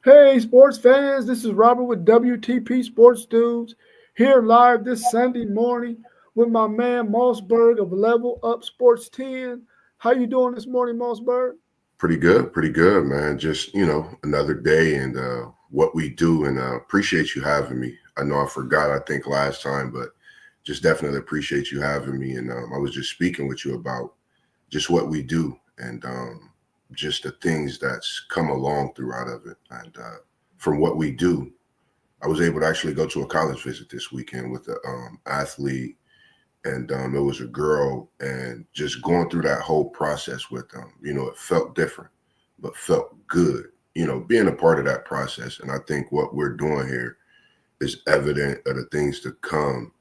Hey, sports fans, this is Robert with WTP Sports Dudes here live this Sunday morning with my man Mossberg of Level Up Sports 10. How you doing this morning, Mossberg? Pretty good, man. Just another day and what we do, and appreciate you having me. I know I forgot, I think last time, but just definitely appreciate you having me. And I was just speaking with you about just what we do and just the things that's come along throughout of it. And from what we do, I was able to actually go to a college visit this weekend with an athlete, and it was a girl, and just going through that whole process with them, it felt different but felt good, being a part of that process. And I think what we're doing here is evident of the things to come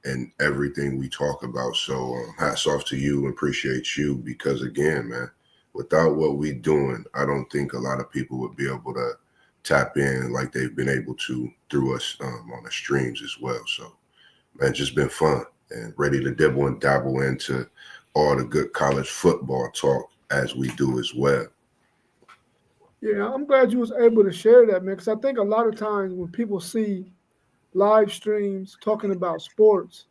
and everything we talk about. So hats off to you and appreciate you, because again, man, without what we doing, I don't think a lot of people would be able to tap in like they've been able to through us on the streams as well. So man, just been fun and ready to dibble and dabble into all the good college football talk as we do as well. Yeah, I'm glad you was able to share that, man, because I think a lot of times when people see live streams talking about sports,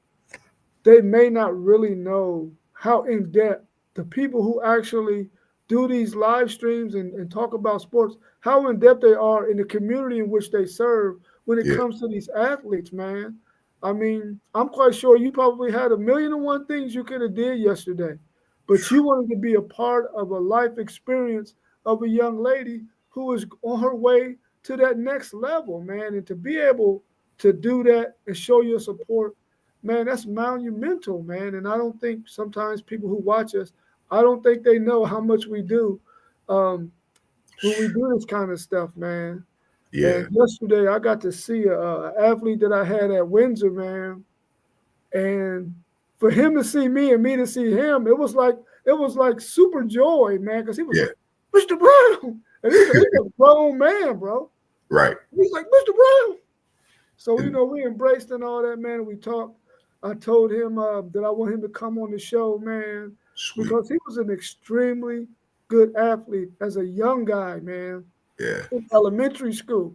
they may not really know how in depth the people who actually do these live streams and talk about sports, how in depth they are in the community in which they serve when it Yeah, comes to these athletes, man. I mean, I'm quite sure you probably had a million and one things you could have did yesterday, but you wanted to be a part of a life experience of a young lady who is on her way to that next level, man, and to be able to do that and show your support, man, that's monumental, man. And I don't think sometimes people who watch us, I don't think they know how much we do um, when we do this kind of stuff, man. And yeah, yesterday I got to see a athlete that I had at Windsor, man. And for him to see me and me to see him, it was like super joy, man, because he was yeah, like, Mr. Brown. And he's a grown man, bro. right, He's like, Mr. Brown. So, and we embraced and all that, man. We talked. I told him that I want him to come on the show, man, sweet, because he was an extremely good athlete as a young guy, man, yeah, in elementary school.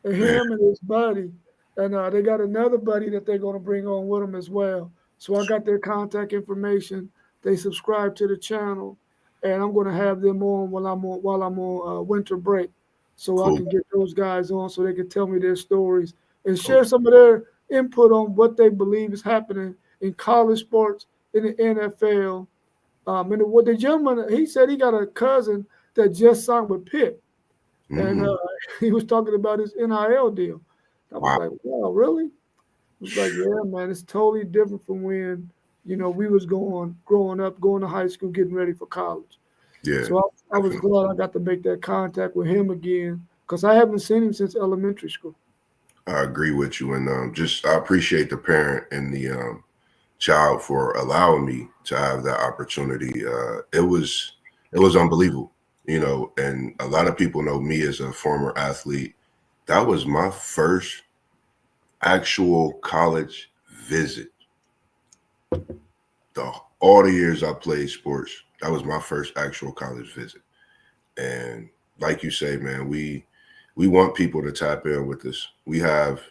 And man, him and his buddy. And they got another buddy that they're going to bring on with them as well. So I got their contact information. They subscribe to the channel, and I'm going to have them on while I'm on winter break, so I cool, can get those guys on so they can tell me their stories and share some of their input on what they believe is happening in college sports, in the NFL. And what the gentleman, he said he got a cousin that just signed with Pitt, and mm, he was talking about his NIL deal. I was wow, like, wow, really? It was like, yeah, man, it's totally different from when, we was growing up, going to high school, getting ready for college. yeah, So I was definitely. glad I got to make that contact with him again because I haven't seen him since elementary school. I agree with you, and just I appreciate the parent and the child for allowing me to have that opportunity. It was unbelievable, and a lot of people know me as a former athlete. That was my first actual college visit. The all the years I played sports, that was my first actual college visit. And like you say, man, we want people to tap in with us. We have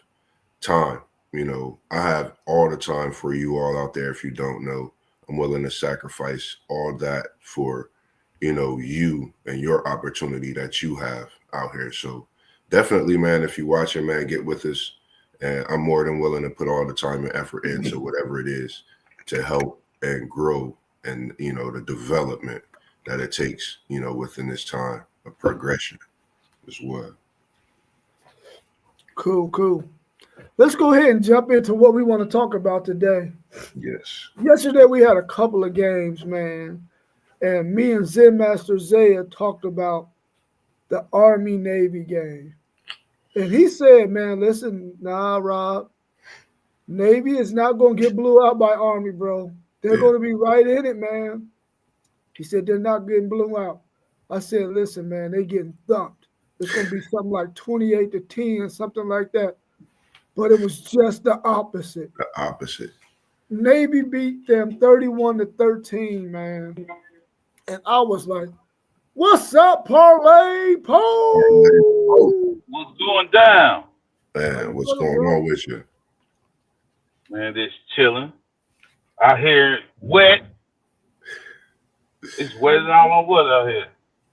time. I have all the time for you all out there. If you don't know, I'm willing to sacrifice all that for, you and your opportunity that you have out here. So definitely, man, if you're watching, man, get with us. And I'm more than willing to put all the time and effort into whatever it is to help and grow and, the development that it takes, within this time of progression as well. Cool, cool. Let's go ahead and jump into what we want to talk about today. Yes. Yesterday we had a couple of games, man, and me and Zen Master Zaya talked about the Army Navy game. And he said, man, listen, nah, Rob, Navy is not going to get blew out by Army, bro. They're Yeah. going to be right in it, man. He said, they're not getting blew out. I said, listen, man, they getting thumped. It's going to be something like 28 to 10, something like that. But it was just the opposite. The opposite. Navy beat them 31 to 13, man. And I was like, what's up, Parlay Pole? down? Man, what's going on with you? Man, just chilling. Out here wet. It's wet and all on what out here.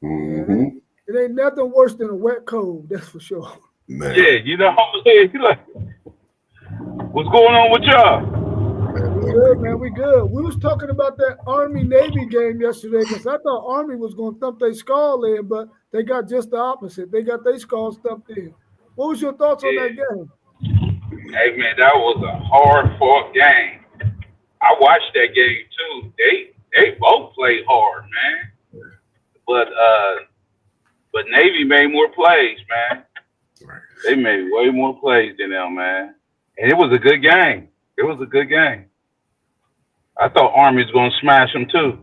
Mm-hmm. It ain't nothing worse than a wet cold, that's for sure. Man. Yeah, you know, you like, what's going on with y'all? We good, man. We good. We was talking about that Army-Navy game yesterday because I thought Army was going to thump their skull in, but they got just the opposite. They got their skull thumped in. What was your thoughts on that game? Hey, man, that was a hard-fought game. I watched that game, too. They both played hard, man. But Navy made more plays, man. They made way more plays than them, man. And it was a good game. It was a good game. I thought Army was going to smash them, too.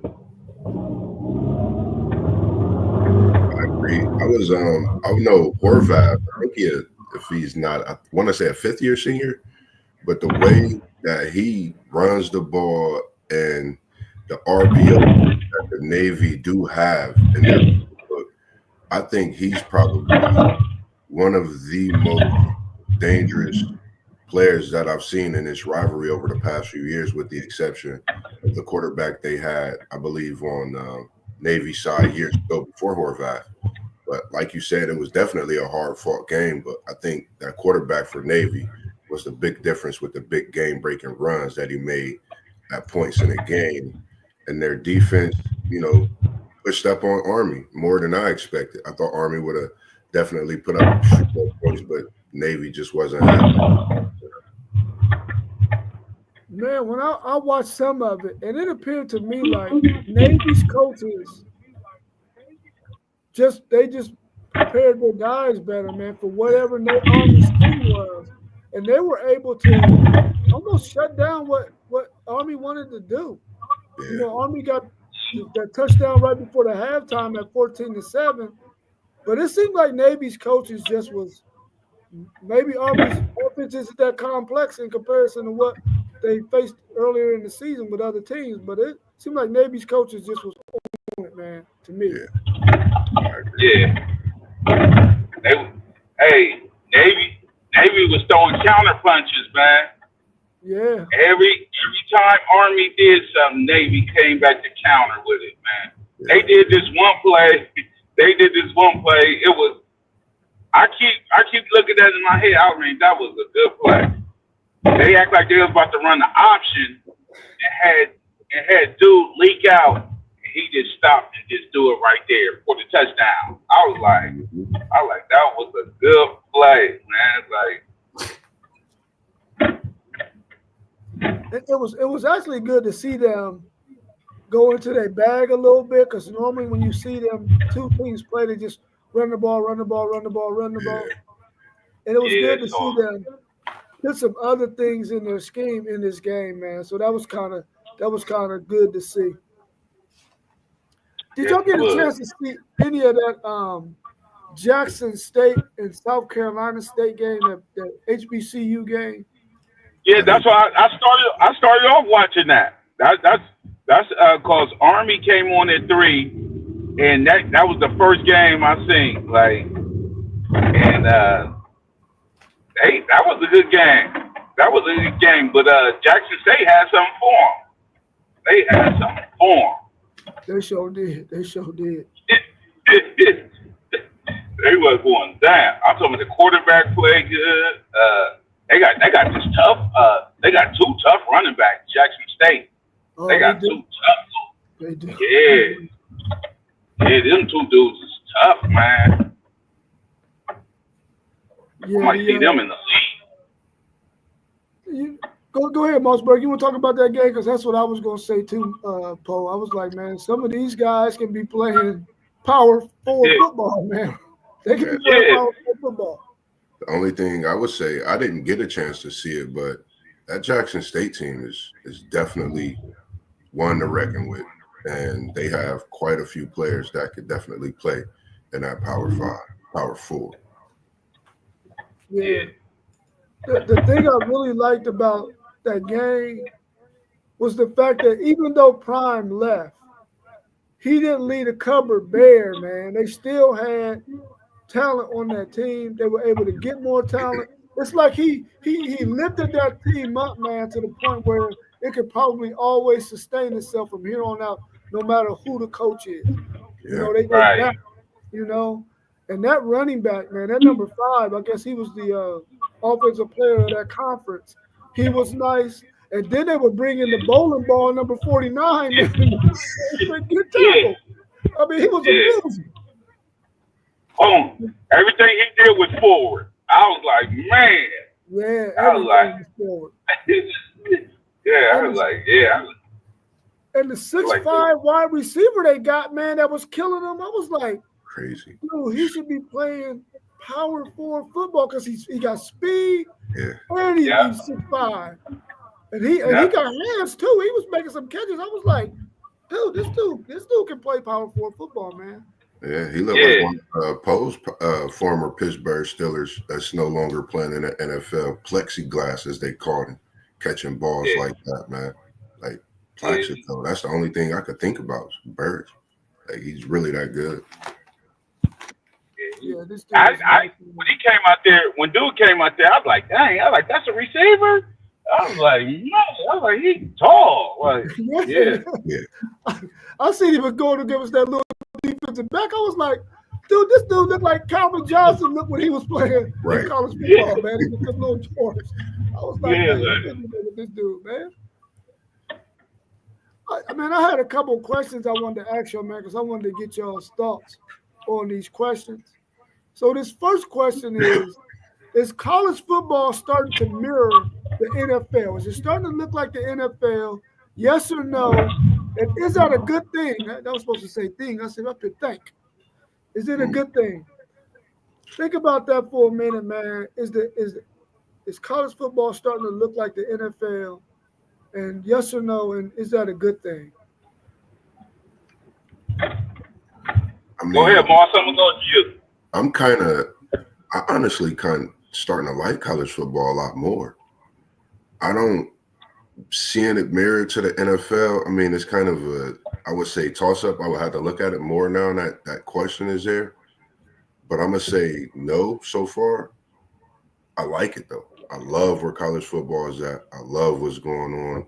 I agree. I know Horvath, I think if he's not, I want to say a fifth-year senior, but the way that he runs the ball and the RPO that the Navy do have in their book, I think he's probably one of the most dangerous players that I've seen in this rivalry over the past few years, with the exception of the quarterback they had, I believe, on Navy side years ago before Horvath. But like you said, it was definitely a hard-fought game. But I think that quarterback for Navy was the big difference with the big game-breaking runs that he made at points in the game. And their defense, pushed up on Army more than I expected. I thought Army would have definitely put up a few more points, but Navy just wasn't happening. Man, when I watched some of it, and it appeared to me like Navy's coaches they just prepared their guys better, man, for whatever Army's scheme was. And they were able to almost shut down what Army wanted to do. Yeah. Army got that touchdown right before the halftime at 14-7. But it seemed like Navy's coaches just was maybe Army's offense isn't that complex in comparison to what they faced earlier in the season with other teams. But it seemed like Navy's coaches just was on it, man, to me. Yeah. Navy was throwing counter punches, man. Yeah. Every time Army did something, Navy came back to counter with it, man. Yeah. They did this one play. It was. I keep looking at it in my head. I mean, that was a good play. They act like they was about to run the option and had dude leak out, and he just stopped and just do it right there for the touchdown. I was like, that was a good play, man. It was actually good to see them go into their bag a little bit, because normally when you see them two teams play, they just run the ball. And it was good to see them put some other things in their scheme in this game, man. So that was kind of good to see. Did y'all get a chance to see any of that Jackson State and South Carolina State game, that HBCU game? Yeah, that's why I started off watching that. That's because Army came on at 3, and that was the first game I seen. That was a good game. But Jackson State had something for them. They sure did. They was going down. I'm talking about the quarterback played good. They got this tough. They got 2 tough running backs. Jackson State. Oh, they got 2 tough. They do. Yeah, them 2 dudes is tough, man. Yeah, I might see them in the league. Go ahead, Mossberg. You want to talk about that game? Because that's what I was going to say too, Poe. I was like, man, some of these guys can be playing power forward football, man. They can be playing power forward football. The only thing I would say, I didn't get a chance to see it, but that Jackson State team is definitely one to reckon with. And they have quite a few players that could definitely play in that Power 5, Power 4. Yeah. The thing I really liked about that game was the fact that even though Prime left, he didn't leave the cupboard bare, man. They still had talent on that team. They were able to get more talent. It's like he lifted that team up, man, to the point where it could probably always sustain itself from here on out, no matter who the coach is. You know, they Right. back, you know. And that running back, man, that number 5, I guess he was the offensive player of that conference. He was nice. And then they would bring in the bowling ball, number 49, man. Get tackle. I mean, he was amazing. Everything he did was forward. I was like, man. Yeah, I was like, was forward. yeah, I was like, yeah. And the 6'5" wide receiver they got, man, that was killing them. I was like, Crazy. dude, he should be playing power forward football because he got speed and he's 6'5". And he got hands too. He was making some catches. I was like, dude, this dude can play power forward football, man. Yeah, he looked like one of Poe's former Pittsburgh Steelers that's no longer playing in the NFL. Plexiglass, as they called him, catching balls like that, man. Like Plaxico. That's the only thing I could think about was Bird. Like, he's really that good. Yeah, this dude when he came out there, when dude came out there, I was like, dang, that's a receiver? I was like, no, he's tall. Like, I seen him going to give us that little defensive back. I was like, dude, this dude looked like Calvin Johnson looked when he was playing in college football, man. He was a little George. I was like, this dude, man. I had a couple of questions I wanted to ask you, man, because I wanted to get y'all's thoughts on these questions. So this first question is college football starting to mirror the NFL? Is it starting to look like the NFL? Yes or no? And is that a good thing? That was supposed to say thing. I said, up to think. Is it a good thing? Think about that for a minute, man. Is college football starting to look like the NFL? And yes or no? And is that a good thing? Go ahead, Moss. I'm gonna go to you. I honestly starting to like college football a lot more. I don't seeing it mirrored to the NFL. I mean, it's kind of I would say toss up. I would have to look at it more now that question is there. But I'm gonna say no so far. I like it though. I love where college football is at. I love what's going on.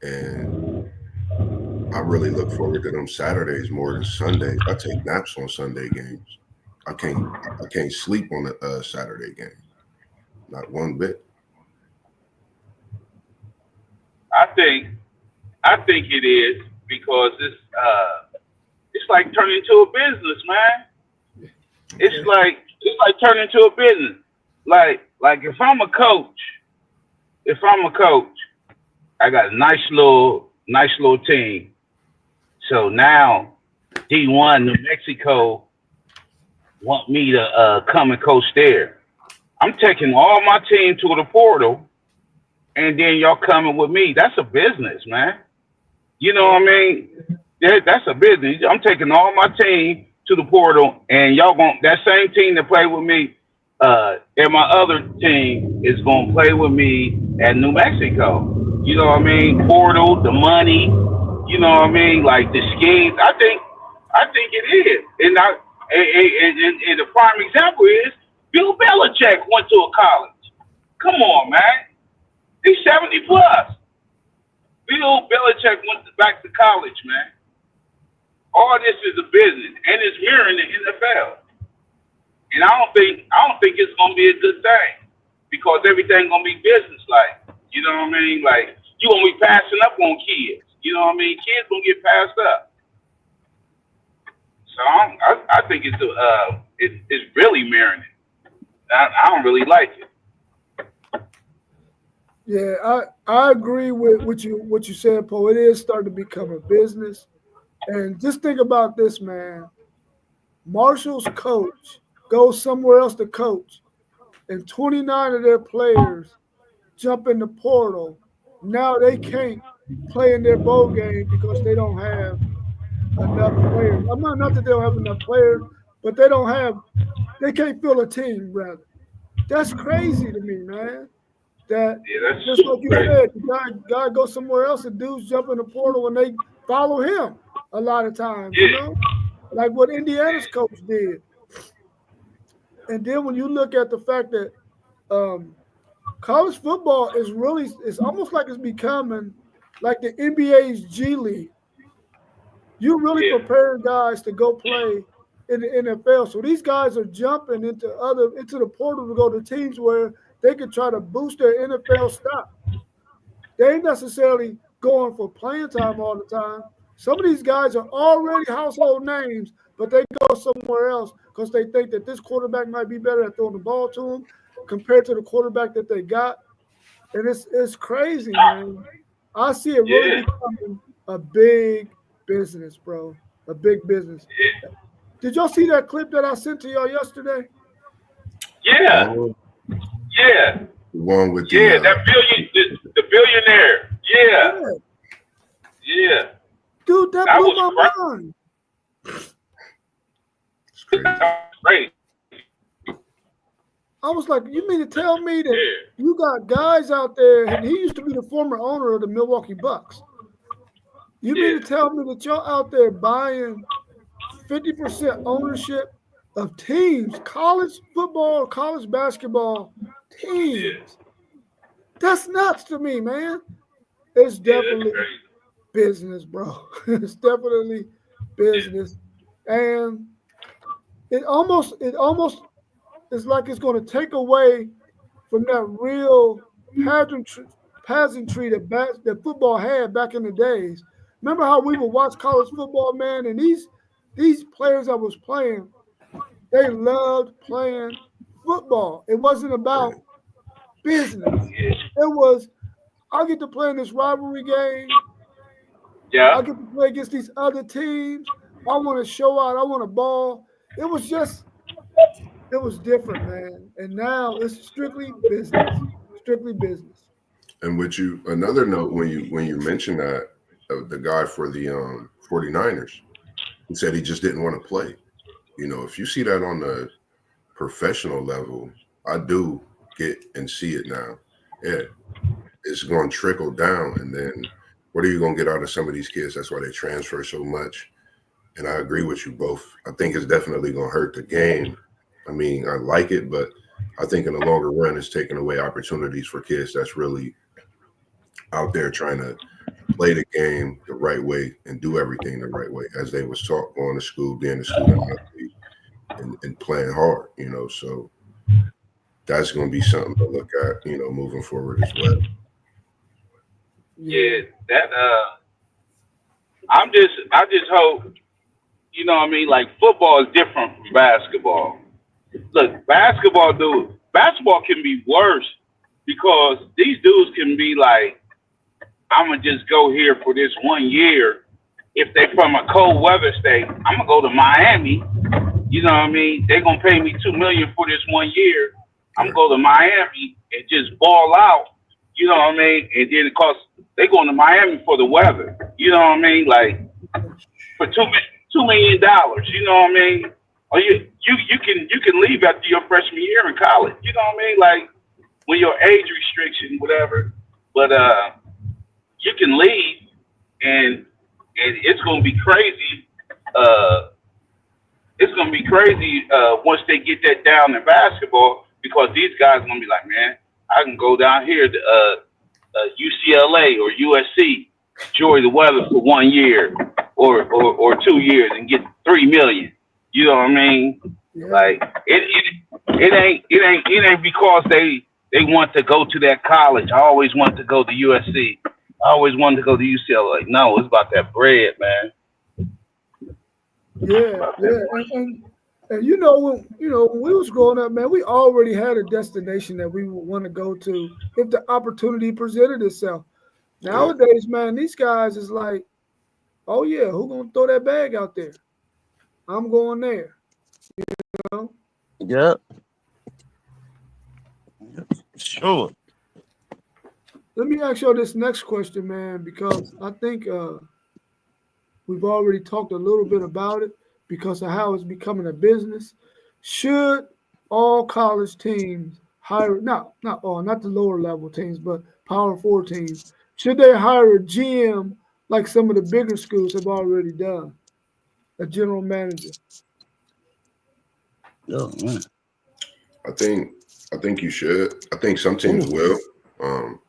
And I really look forward to them Saturdays more than Sundays. I take naps on Sunday games. I can't sleep on a Saturday game. Not one bit. I think it is because it's like turning into a business, man. It's like turning into a business. Like if I'm a coach, I got a nice little team. So now D1 New Mexico want me to come and coach there. I'm taking all my team to the portal, and then y'all coming with me. That's a business, man. You know what I mean? That's a business. I'm taking all my team to the portal, and y'all that same team that played with me, and my other team is gonna play with me at New Mexico. You know what I mean? Portal, the money. You know what I mean? Like the schemes. I think it is. And the prime example is Bill Belichick went to a college. Come on, man. He's 70 plus. Bill Belichick went back to college, man. All this is a business, and it's mirroring the NFL. And I don't think it's gonna be a good thing because everything gonna be business like. You know what I mean? Like you gonna be passing up on kids. You know what I mean? Kids gonna get passed up. So I think it's really mirroring it. I don't really like it. Yeah, I agree with what you said, Poe. It is starting to become a business. And just think about this, man. Marshall's coach goes somewhere else to coach, and 29 of their players jump in the portal. Now they can't play in their bowl game because they don't have enough players. I'm not that they don't have enough players, but they can't fill a team, rather. That's crazy to me, man. That's just like you said, the guy goes somewhere else and dudes jump in the portal and they follow him a lot of times, you know? Like what Indiana's coach did. And then when you look at the fact that college football is really, it's almost like it's becoming like the NBA's G League. You really Yeah. preparing guys to go play in the NFL. So these guys are jumping into the portal to go to teams where they can try to boost their NFL stock. They ain't necessarily going for playing time all the time. Some of these guys are already household names, but they go somewhere else because they think that this quarterback might be better at throwing the ball to them compared to the quarterback that they got. And it's crazy, man. I see it really Yeah. becoming a big business, bro. A big business. Yeah. Did y'all see that clip that I sent to y'all yesterday? Yeah. Oh, Yeah. the one with Yeah. the The billionaire. Yeah. Yeah. Yeah. Dude, that That blew was my mind. it's crazy. Great. I was like, you mean to tell me that Yeah. you got guys out there, and he used to be the former owner of the Milwaukee Bucks. You mean Yeah. to tell me that y'all out there buying 50% ownership of teams, college football, college basketball teams? That's nuts to me, man. It's Yeah. That's definitely crazy. business, bro. It's definitely business. And it almost is like it's going to take away from that real pageantry that football had back in the days. Remember how we would watch college football, man, and these players that was playing, they loved playing football. It wasn't about Right. business. Yeah. It was, I get to play in this rivalry game. I Yeah. get to play against these other teams. I want to show out. I want to ball. It was different, man. And now it's strictly business. Strictly business. And with you, another note when you mentioned that the guy for the 49ers, he said he just didn't want to play. You know, if you see that on the professional level, I do get and see it now. Yeah, it's going to trickle down, and then what are you going to get out of some of these kids? That's why they transfer so much. And I agree with you both. I think it's definitely going to hurt the game. I mean, I like it, but I think in the longer run, it's taking away opportunities for kids that's really out there trying to play the game the right way and do everything the right way, as they was taught going to school, being a student athlete, and playing hard. You know, so that's going to be something to look at. You know, moving forward as well. Yeah. That. I just hope. You know what I mean? Like football is different from basketball. Look, basketball can be worse because these dudes can be like, I'm gonna just go here for this 1 year. If they from a cold weather state, I'm gonna go to Miami. You know what I mean? They're gonna pay me $2 million for this 1 year. I'm gonna go to Miami and just ball out. You know what I mean? And then of course they going to Miami for the weather. You know what I mean? Like for $2 million. You know what I mean? Or you can leave after your freshman year in college. You know what I mean? Like when your age restriction, whatever. But you can leave, and it's gonna be crazy. It's gonna be crazy once they get that down in basketball, because these guys are gonna be like, man, I can go down here to UCLA or USC, enjoy the weather for 1 year or 2 years and get $3 million. You know what I mean? Yeah. Like it ain't because they want to go to that college. I always wanted to go to USC. I always wanted to go to UCLA. No, it's about that bread, man. Yeah. And you know when we was growing up, man, we already had a destination that we would want to go to if the opportunity presented itself. Nowadays, man, these guys is like, oh yeah, who gonna throw that bag out there? I'm going there. You know? Yep. Sure. Let me ask you this next question, man, because I think we've already talked a little bit about it because of how it's becoming a business. Should all college teams hire not the lower level teams, but Power 4 teams, should they hire a GM like some of the bigger schools have already done? A general manager. Oh man. I think you should. I think some teams will.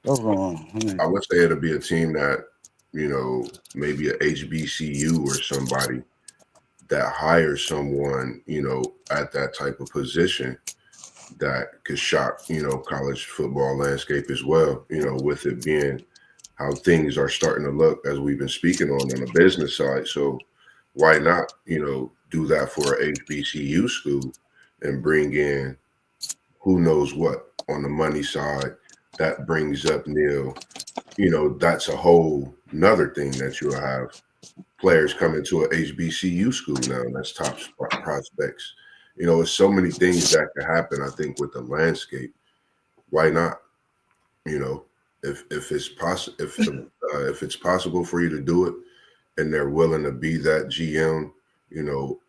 What's going on? I would say it'll be a team that, maybe a HBCU or somebody that hires someone, at that type of position that could shock, college football landscape as well, with it being how things are starting to look as we've been speaking on the business side. So why not, do that for a HBCU school and bring in who knows what on the money side. That brings up Neil, that's a whole another thing that you'll have players coming to a HBCU school now, and that's top prospects. It's so many things that could happen, I think, with the landscape. Why not? If it's possible, if it's possible for you to do it, and they're willing to be that GM,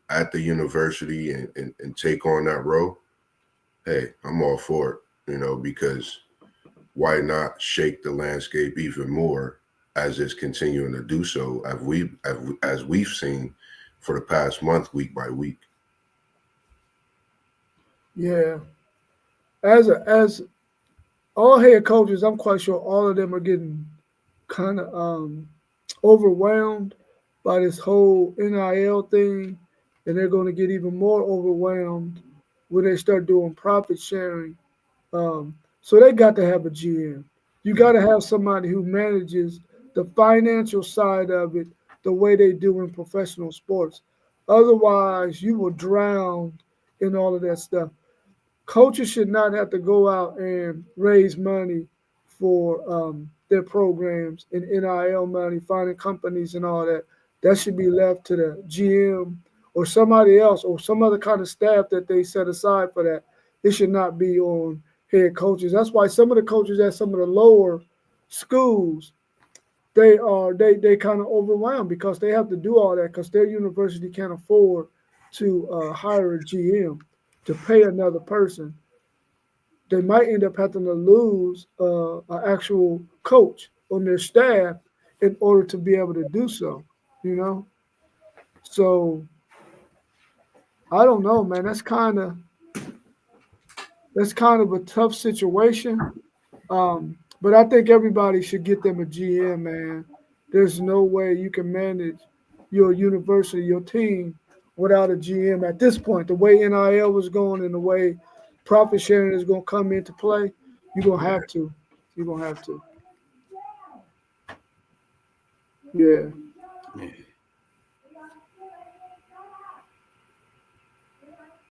at the university and take on that role, hey, I'm all for it. Because why not shake the landscape even more as it's continuing to do so, as we've seen for the past month, week by week. Yeah. As all head coaches, I'm quite sure all of them are getting kind of overwhelmed by this whole NIL thing, and they're going to get even more overwhelmed when they start doing profit sharing. So they got to have a GM. You got to have somebody who manages the financial side of it the way they do in professional sports. Otherwise, you will drown in all of that stuff. Coaches should not have to go out and raise money for their programs and NIL money, finding companies and all that. That should be left to the GM or somebody else or some other kind of staff that they set aside for that. It should not be on head coaches. That's why some of the coaches at some of the lower schools, they kind of overwhelmed because they have to do all that because their university can't afford to hire a GM to pay another person. They might end up having to lose an actual coach on their staff in order to be able to do so, So I don't know, man. That's kind of a tough situation. But I think everybody should get them a GM, man. There's no way you can manage your university, your team, without a GM at this point. The way NIL was going and the way profit sharing is going to come into play, you're going to have to. You're going to have to. Yeah.